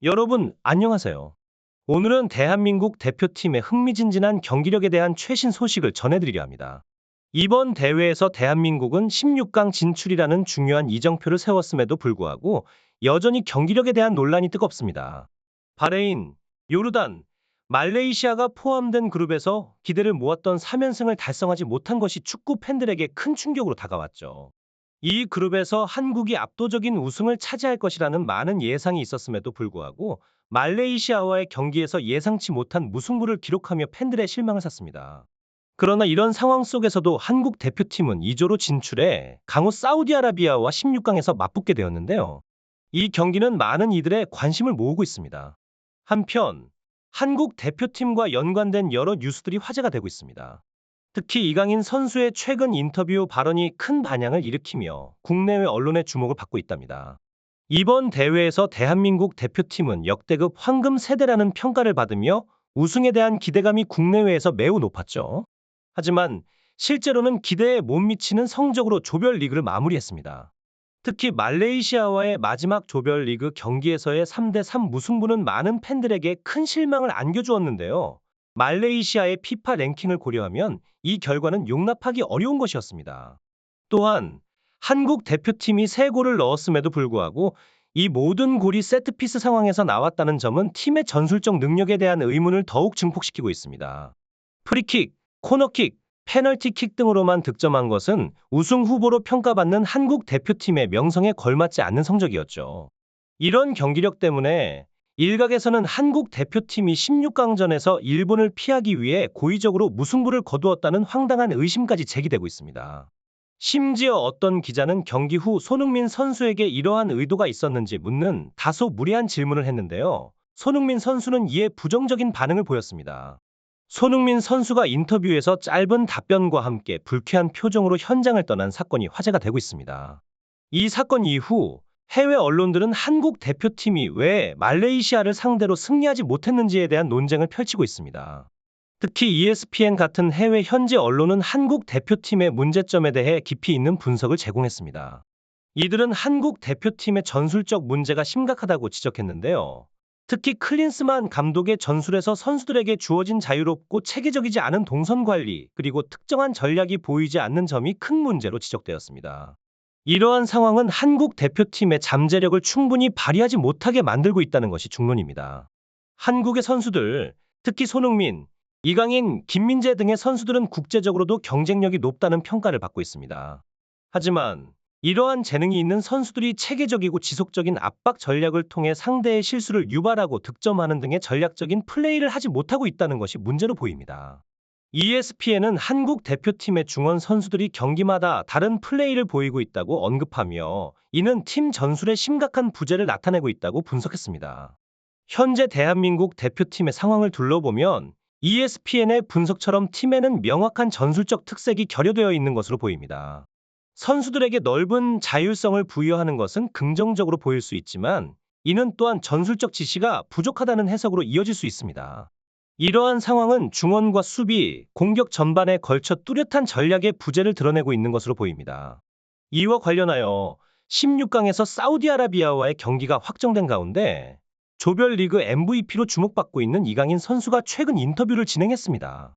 여러분, 안녕하세요. 오늘은 대한민국 대표팀의 흥미진진한 경기력에 대한 최신 소식을 전해드리려 합니다. 이번 대회에서 대한민국은 16강 진출이라는 중요한 이정표를 세웠음에도 불구하고 여전히 경기력에 대한 논란이 뜨겁습니다. 바레인, 요르단, 말레이시아가 포함된 그룹에서 기대를 모았던 3연승을 달성하지 못한 것이 축구 팬들에게 큰 충격으로 다가왔죠. 이 그룹에서 한국이 압도적인 우승을 차지할 것이라는 많은 예상이 있었음에도 불구하고 말레이시아와의 경기에서 예상치 못한 무승부를 기록하며 팬들의 실망을 샀습니다. 그러나 이런 상황 속에서도 한국 대표팀은 2조로 진출해 강호 사우디아라비아와 16강에서 맞붙게 되었는데요. 이 경기는 많은 이들의 관심을 모으고 있습니다. 한편 한국 대표팀과 연관된 여러 뉴스들이 화제가 되고 있습니다. 특히 이강인 선수의 최근 인터뷰 발언이 큰 반향을 일으키며 국내외 언론의 주목을 받고 있답니다. 이번 대회에서 대한민국 대표팀은 역대급 황금 세대라는 평가를 받으며 우승에 대한 기대감이 국내외에서 매우 높았죠. 하지만 실제로는 기대에 못 미치는 성적으로 조별리그를 마무리했습니다. 특히 말레이시아와의 마지막 조별리그 경기에서의 3대3 무승부는 많은 팬들에게 큰 실망을 안겨주었는데요. 말레이시아의 피파 랭킹을 고려하면 이 결과는 용납하기 어려운 것이었습니다. 또한 한국 대표팀이 3골을 넣었음에도 불구하고 이 모든 골이 세트피스 상황에서 나왔다는 점은 팀의 전술적 능력에 대한 의문을 더욱 증폭시키고 있습니다. 프리킥, 코너킥, 페널티킥 등으로만 득점한 것은 우승 후보로 평가받는 한국 대표팀의 명성에 걸맞지 않는 성적이었죠. 이런 경기력 때문에 일각에서는 한국 대표팀이 16강전에서 일본을 피하기 위해 고의적으로 무승부를 거두었다는 황당한 의심까지 제기되고 있습니다. 심지어 어떤 기자는 경기 후 손흥민 선수에게 이러한 의도가 있었는지 묻는 다소 무례한 질문을 했는데요. 손흥민 선수는 이에 부정적인 반응을 보였습니다. 손흥민 선수가 인터뷰에서 짧은 답변과 함께 불쾌한 표정으로 현장을 떠난 사건이 화제가 되고 있습니다. 이 사건 이후 해외 언론들은 한국 대표팀이 왜 말레이시아를 상대로 승리하지 못했는지에 대한 논쟁을 펼치고 있습니다. 특히 ESPN 같은 해외 현지 언론은 한국 대표팀의 문제점에 대해 깊이 있는 분석을 제공했습니다. 이들은 한국 대표팀의 전술적 문제가 심각하다고 지적했는데요. 특히 클린스만 감독의 전술에서 선수들에게 주어진 자유롭고 체계적이지 않은 동선 관리, 그리고 특정한 전략이 보이지 않는 점이 큰 문제로 지적되었습니다. 이러한 상황은 한국 대표팀의 잠재력을 충분히 발휘하지 못하게 만들고 있다는 것이 중론입니다. 한국의 선수들, 특히 손흥민, 이강인, 김민재 등의 선수들은 국제적으로도 경쟁력이 높다는 평가를 받고 있습니다. 하지만 이러한 재능이 있는 선수들이 체계적이고 지속적인 압박 전략을 통해 상대의 실수를 유발하고 득점하는 등의 전략적인 플레이를 하지 못하고 있다는 것이 문제로 보입니다. ESPN은 한국 대표팀의 중원 선수들이 경기마다 다른 플레이를 보이고 있다고 언급하며 이는 팀 전술의 심각한 부재를 나타내고 있다고 분석했습니다. 현재 대한민국 대표팀의 상황을 둘러보면 ESPN의 분석처럼 팀에는 명확한 전술적 특색이 결여되어 있는 것으로 보입니다. 선수들에게 넓은 자율성을 부여하는 것은 긍정적으로 보일 수 있지만 이는 또한 전술적 지시가 부족하다는 해석으로 이어질 수 있습니다. 이러한 상황은 중원과 수비, 공격 전반에 걸쳐 뚜렷한 전략의 부재를 드러내고 있는 것으로 보입니다. 이와 관련하여 16강에서 사우디아라비아와의 경기가 확정된 가운데 조별리그 MVP로 주목받고 있는 이강인 선수가 최근 인터뷰를 진행했습니다.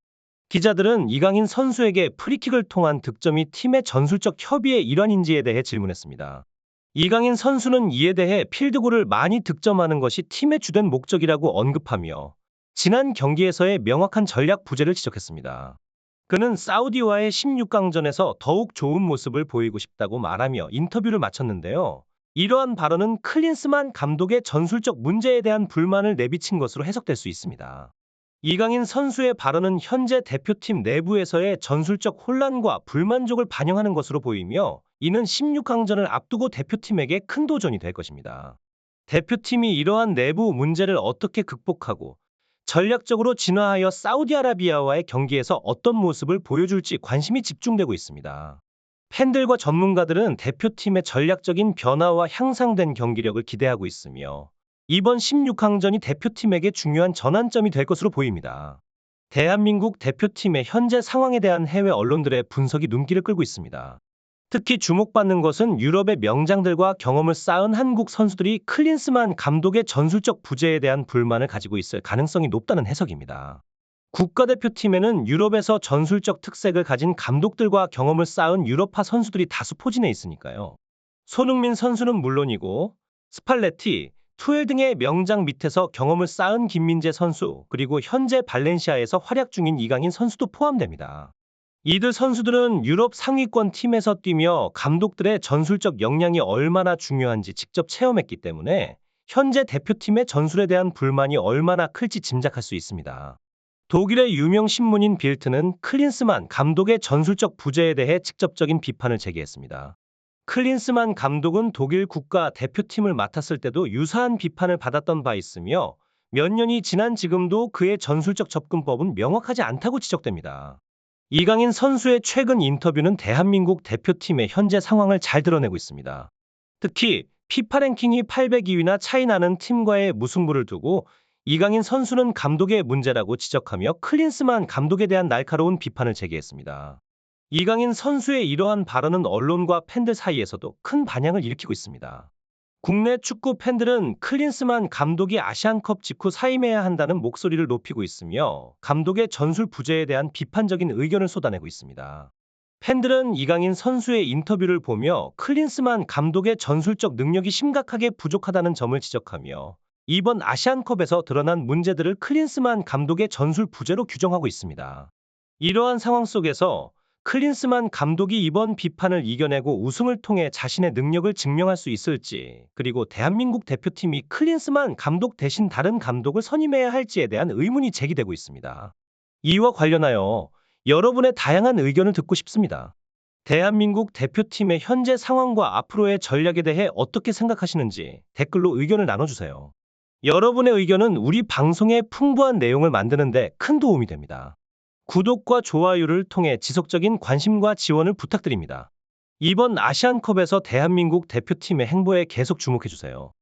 기자들은 이강인 선수에게 프리킥을 통한 득점이 팀의 전술적 협의의 일환인지에 대해 질문했습니다. 이강인 선수는 이에 대해 필드골을 많이 득점하는 것이 팀의 주된 목적이라고 언급하며 지난 경기에서의 명확한 전략 부재를 지적했습니다. 그는 사우디와의 16강전에서 더욱 좋은 모습을 보이고 싶다고 말하며 인터뷰를 마쳤는데요. 이러한 발언은 클린스만 감독의 전술적 문제에 대한 불만을 내비친 것으로 해석될 수 있습니다. 이강인 선수의 발언은 현재 대표팀 내부에서의 전술적 혼란과 불만족을 반영하는 것으로 보이며 이는 16강전을 앞두고 대표팀에게 큰 도전이 될 것입니다. 대표팀이 이러한 내부 문제를 어떻게 극복하고 전략적으로 진화하여 사우디아라비아와의 경기에서 어떤 모습을 보여줄지 관심이 집중되고 있습니다. 팬들과 전문가들은 대표팀의 전략적인 변화와 향상된 경기력을 기대하고 있으며 이번 16강전이 대표팀에게 중요한 전환점이 될 것으로 보입니다. 대한민국 대표팀의 현재 상황에 대한 해외 언론들의 분석이 눈길을 끌고 있습니다. 특히 주목받는 것은 유럽의 명장들과 경험을 쌓은 한국 선수들이 클린스만 감독의 전술적 부재에 대한 불만을 가지고 있을 가능성이 높다는 해석입니다. 국가대표팀에는 유럽에서 전술적 특색을 가진 감독들과 경험을 쌓은 유럽파 선수들이 다수 포진해 있으니까요. 손흥민 선수는 물론이고 스팔레티, 투엘 등의 명장 밑에서 경험을 쌓은 김민재 선수, 그리고 현재 발렌시아에서 활약 중인 이강인 선수도 포함됩니다. 이들 선수들은 유럽 상위권 팀에서 뛰며 감독들의 전술적 역량이 얼마나 중요한지 직접 체험했기 때문에 현재 대표팀의 전술에 대한 불만이 얼마나 클지 짐작할 수 있습니다. 독일의 유명 신문인 빌트는 클린스만 감독의 전술적 부재에 대해 직접적인 비판을 제기했습니다. 클린스만 감독은 독일 국가 대표팀을 맡았을 때도 유사한 비판을 받았던 바 있으며 몇 년이 지난 지금도 그의 전술적 접근법은 명확하지 않다고 지적됩니다. 이강인 선수의 최근 인터뷰는 대한민국 대표팀의 현재 상황을 잘 드러내고 있습니다. 특히 피파 랭킹이 802위나 차이 나는 팀과의 무승부를 두고 이강인 선수는 감독의 문제라고 지적하며 클린스만 감독에 대한 날카로운 비판을 제기했습니다. 이강인 선수의 이러한 발언은 언론과 팬들 사이에서도 큰 반향을 일으키고 있습니다. 국내 축구 팬들은 클린스만 감독이 아시안컵 직후 사임해야 한다는 목소리를 높이고 있으며 감독의 전술 부재에 대한 비판적인 의견을 쏟아내고 있습니다. 팬들은 이강인 선수의 인터뷰를 보며 클린스만 감독의 전술적 능력이 심각하게 부족하다는 점을 지적하며 이번 아시안컵에서 드러난 문제들을 클린스만 감독의 전술 부재로 규정하고 있습니다. 이러한 상황 속에서 클린스만 감독이 이번 비판을 이겨내고 우승을 통해 자신의 능력을 증명할 수 있을지, 그리고 대한민국 대표팀이 클린스만 감독 대신 다른 감독을 선임해야 할지에 대한 의문이 제기되고 있습니다. 이와 관련하여 여러분의 다양한 의견을 듣고 싶습니다. 대한민국 대표팀의 현재 상황과 앞으로의 전략에 대해 어떻게 생각하시는지 댓글로 의견을 나눠주세요. 여러분의 의견은 우리 방송의 풍부한 내용을 만드는 데 큰 도움이 됩니다. 구독과 좋아요를 통해 지속적인 관심과 지원을 부탁드립니다. 이번 아시안컵에서 대한민국 대표팀의 행보에 계속 주목해주세요.